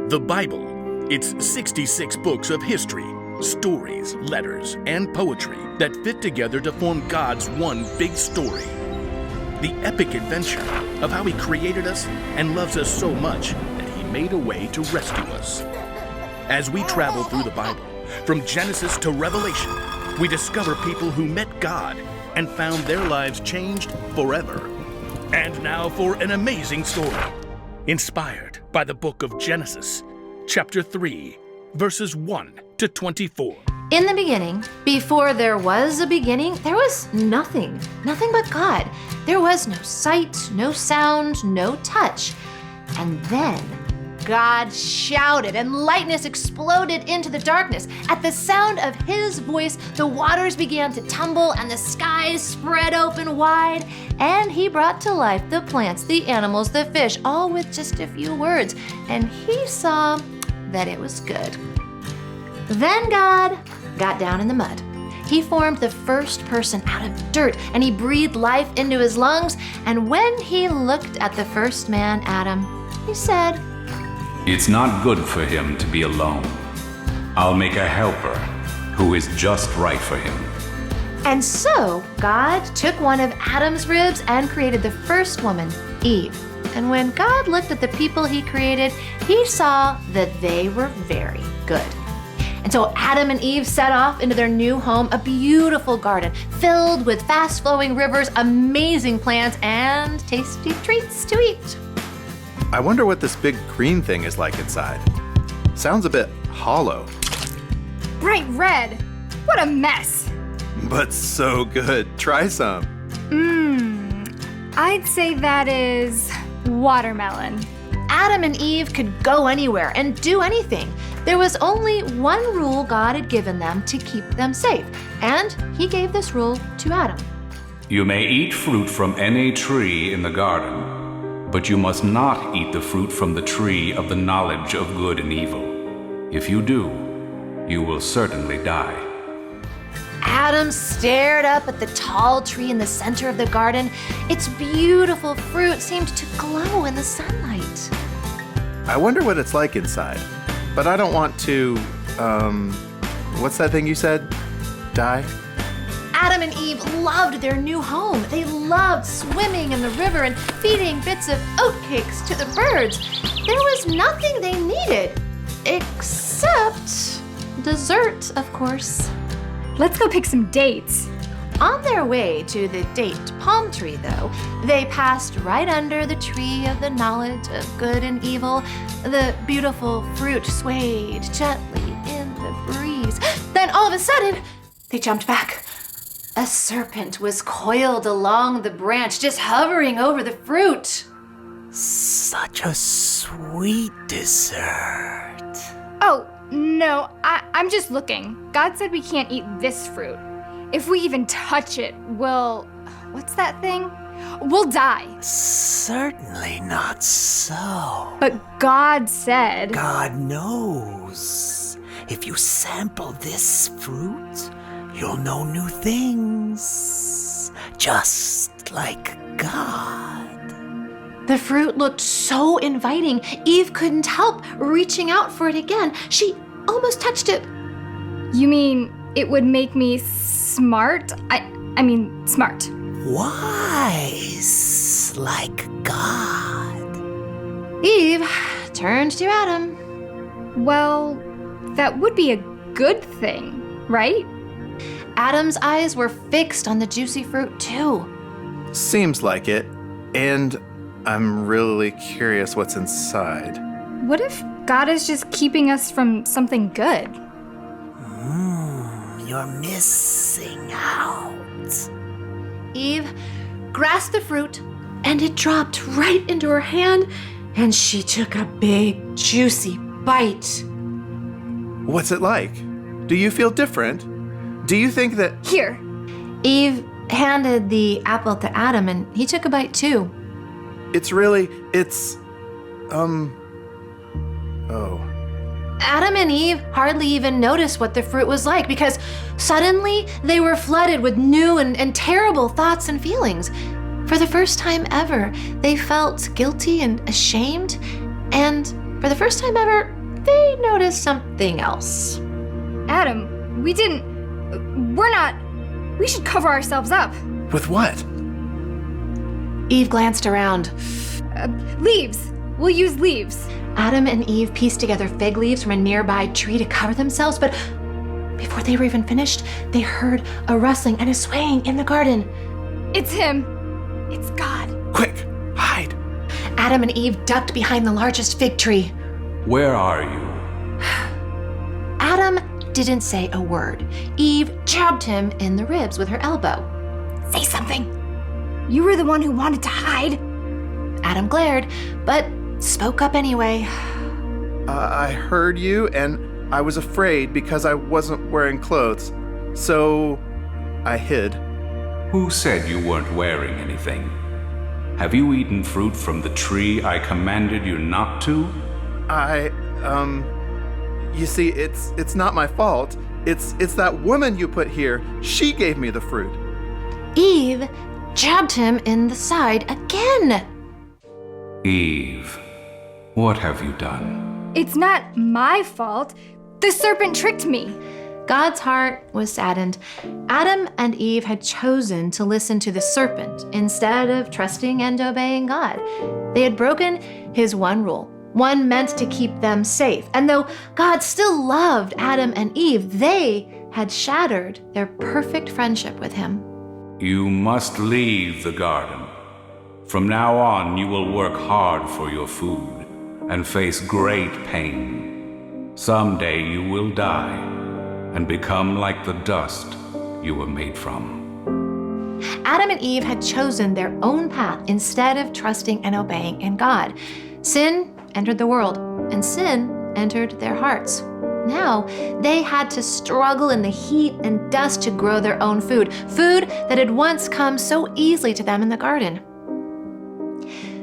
The Bible. It's 66 books of history, stories, letters, and poetry that fit together to form God's one big story. The epic adventure of how He created us and loves us so much that He made a way to rescue us. As we travel through the Bible, from Genesis to Revelation, we discover people who met God and found their lives changed forever. And now for an amazing story, inspired by the book of Genesis, chapter 3, verses 1 to 24. In the beginning, before there was a beginning, there was nothing but God. There was no sight, no sound, no touch. And then God shouted, and lightness exploded into the darkness. At the sound of His voice, the waters began to tumble and the skies spread open wide. And He brought to life the plants, the animals, the fish, all with just a few words. And He saw that it was good. Then God got down in the mud. He formed the first person out of dirt, and He breathed life into his lungs. And when He looked at the first man, Adam, He said, "It's not good for him to be alone. I'll make a helper who is just right for him." And so God took one of Adam's ribs and created the first woman, Eve. And when God looked at the people He created, He saw that they were very good. And so Adam and Eve set off into their new home, a beautiful garden filled with fast-flowing rivers, amazing plants, and tasty treats to eat. I wonder what this big green thing is like inside. Sounds a bit hollow, Bright red. What a mess. but so good. Try some. I'd say that is watermelon. Adam and Eve could go anywhere and do anything. There was only one rule God had given them to keep them safe, and He gave this rule to Adam. You may eat fruit from any tree in the garden, but you must not eat the fruit from the tree of the knowledge of good and evil. If you do, you will certainly die. Adam stared up at the tall tree in the center of the garden. Its beautiful fruit seemed to glow in the sunlight. I wonder what it's like inside. But I don't want to, what's that thing you said? Die? Adam and Eve loved their new home. They loved swimming in the river and feeding bits of oatcakes to the birds. There was nothing they needed, except dessert, of course. Let's go pick some dates. On their way to the date palm tree, though, they passed right under the tree of the knowledge of good and evil. The beautiful fruit swayed gently in the breeze. Then all of a sudden, they jumped back. A serpent was coiled along the branch, just hovering over the fruit. Such a sweet dessert. Oh, no, I'm just looking. God said we can't eat this fruit. If we even touch it, what's that thing? We'll die. Certainly not so. But God said, God knows. If you sample this fruit, you'll know new things. Just like God. The fruit looked so inviting, Eve couldn't help reaching out for it again. She almost touched it. You mean it would make me smart? I mean smart. Wise like God. Eve turned to Adam. Well, that would be a good thing, right? Adam's eyes were fixed on the juicy fruit, too. Seems like it. And I'm really curious what's inside. What if God is just keeping us from something good? You're missing out. Eve grasped the fruit, and it dropped right into her hand, and she took a big, juicy bite. What's it like? Do you feel different? Do you think that... Here. Eve handed the apple to Adam, and he took a bite, too. Adam and Eve hardly even noticed what the fruit was like because suddenly they were flooded with new and terrible thoughts and feelings. For the first time ever, they felt guilty and ashamed, and for the first time ever, they noticed something else. Adam, we should cover ourselves up. With what? Eve glanced around. Leaves. We'll use leaves. Adam and Eve pieced together fig leaves from a nearby tree to cover themselves, but before they were even finished, they heard a rustling and a swaying in the garden. It's him. It's God. Quick, hide. Adam and Eve ducked behind the largest fig tree. Where are you? Adam didn't say a word. Eve jabbed him in the ribs with her elbow. Say something. You were the one who wanted to hide. Adam glared, but spoke up anyway. I heard you, and I was afraid because I wasn't wearing clothes. So I hid. Who said you weren't wearing anything? Have you eaten fruit from the tree I commanded you not to? You see, it's not my fault. It's that woman you put here. She gave me the fruit. Eve jabbed him in the side again. Eve, what have you done? It's not my fault. The serpent tricked me. God's heart was saddened. Adam and Eve had chosen to listen to the serpent instead of trusting and obeying God. They had broken his one rule, one meant to keep them safe. And though God still loved Adam and Eve, they had shattered their perfect friendship with him. You must leave the garden. From now on, you will work hard for your food and face great pain. Someday you will die and become like the dust you were made from. Adam and Eve had chosen their own path instead of trusting and obeying in God. Sin entered the world, and sin entered their hearts. Now, they had to struggle in the heat and dust to grow their own food that had once come so easily to them in the garden.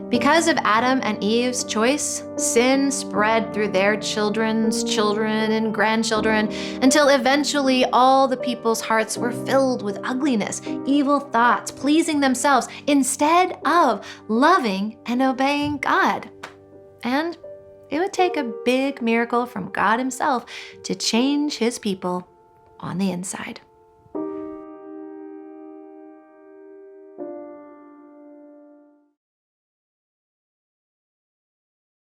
Because of Adam and Eve's choice, sin spread through their children's children and grandchildren until eventually all the people's hearts were filled with ugliness, evil thoughts, pleasing themselves instead of loving and obeying God. And it would take a big miracle from God himself to change his people on the inside.